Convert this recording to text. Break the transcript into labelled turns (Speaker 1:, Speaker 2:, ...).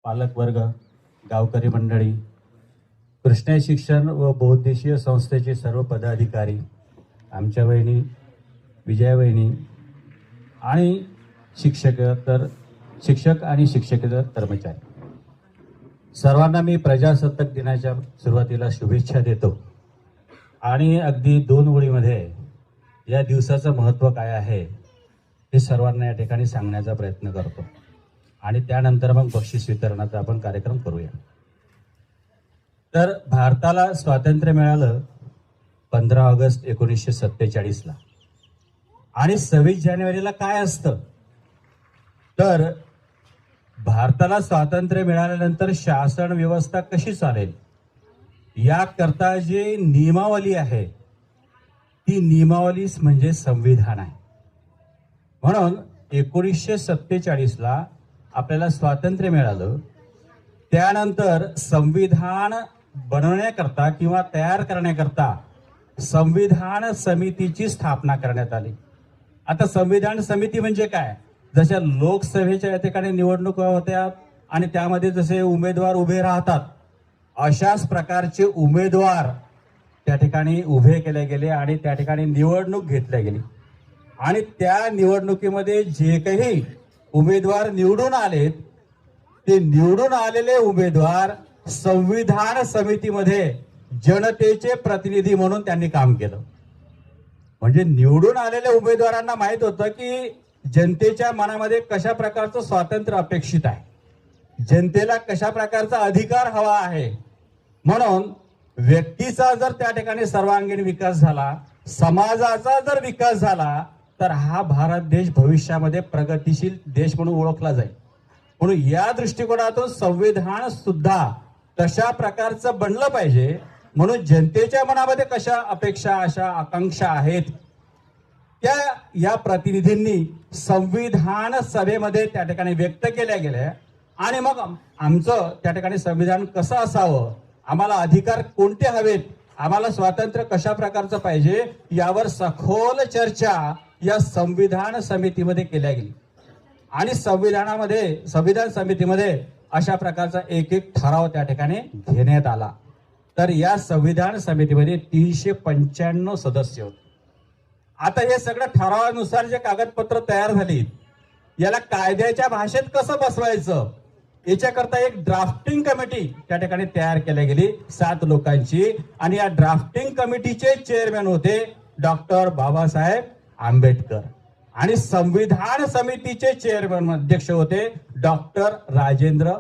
Speaker 1: पालकवर्ग, गावकरी मंडळी, कृष्णा शिक्षण व बहुउद्देशीय संस्थेचे सर्व पदाधिकारी, आमच्या वहिनी, विजया वहिनी आणि शिक्षक आणि शिक्षकेतर कर्मचारी, सर्वांना मी प्रजासत्ताक दिनाच्या सुरुवातीला शुभेच्छा देतो. आणि अगदी 2 ओळीमध्ये या दिवसाचं महत्त्व काय आहे हे सर्वांना या ठिकाणी सांगण्याचा प्रयत्न करतो आणि त्यानंतर मग बक्षीस वितरणाचा आपण कार्यक्रम करूया. तर भारताला स्वातंत्र्य मिळालं 15 ऑगस्ट 1947ला आणि 26 जानेवारीला काय असतं तर भारताला स्वातंत्र्य मिळाल्यानंतर शासन व्यवस्था कशी चालेल याकरता जे नियमावली आहे ती नियमावलीच म्हणजे संविधान आहे. म्हणून 1947ला आपल्याला स्वातंत्र्य मिळालं. त्यानंतर संविधान बनवण्याकरता किंवा तयार करण्याकरता संविधान समितीची स्थापना करण्यात आली. आता संविधान समिती म्हणजे काय? जशा लोकसभेच्या या ठिकाणी निवडणुका होत्या आणि त्यामध्ये जसे उमेदवार उभे राहतात अशाच प्रकारचे उमेदवार त्या ठिकाणी उभे केले गेले आणि त्या ठिकाणी निवडणूक घेतल्या गेली आणि त्या निवडणुकीमध्ये जे काही उमेदवार निवडून आलेत ते निवडून आलेले उमेदवार संविधान समितीमध्ये जनतेचे प्रतिनिधी म्हणून त्यांनी काम केलं. म्हणजे निवडून आलेल्या उमेदवारांना माहित होतं की जनतेच्या मनामध्ये कशा प्रकारचं स्वातंत्र्य अपेक्षित आहे, जनतेला कशा प्रकारचा अधिकार हवा आहे. म्हणून व्यक्तीचा जर त्या ठिकाणी सर्वांगीण विकास झाला, समाजाचा जर विकास झाला तर हा भारत देश भविष्यामध्ये प्रगतिशील देश म्हणून ओळखला जाईल. म्हणून या दृष्टिकोनातून संविधान सुद्धा तशा प्रकारचं बनलं पाहिजे. म्हणून जनतेच्या मनामध्ये कशा अपेक्षा, अशा आकांक्षा आहेत त्या या प्रतिनिधींनी संविधान सभेमध्ये त्या ठिकाणी व्यक्त केल्या गेल्या आणि मग आमचं त्या ठिकाणी संविधान कसं असावं, आम्हाला अधिकार कोणते हवेत, आम्हाला स्वातंत्र्य कशा प्रकारचं पाहिजे यावर सखोल चर्चा या संविधान समितीमध्ये केल्या गेली आणि संविधान समितीमध्ये अशा प्रकारचा एक ठराव त्या ठिकाणी घेण्यात आला. तर या संविधान समितीमध्ये 395 सदस्य होते. आता हे सगळं ठरावानुसार जे कागदपत्र तयार झाली याला कायद्याच्या भाषेत कसं बसवायचं याच्याकरता एक ड्राफ्टिंग कमिटी त्या ठिकाणी तयार केली गेली 7 लोकांची आणि या ड्राफ्टिंग कमिटीचे चेअरमॅन होते डॉक्टर बाबासाहेब आंबेडकर आणि संविधान समितीचे चेअरमॅन अध्यक्ष होते डॉक्टर राजेंद्र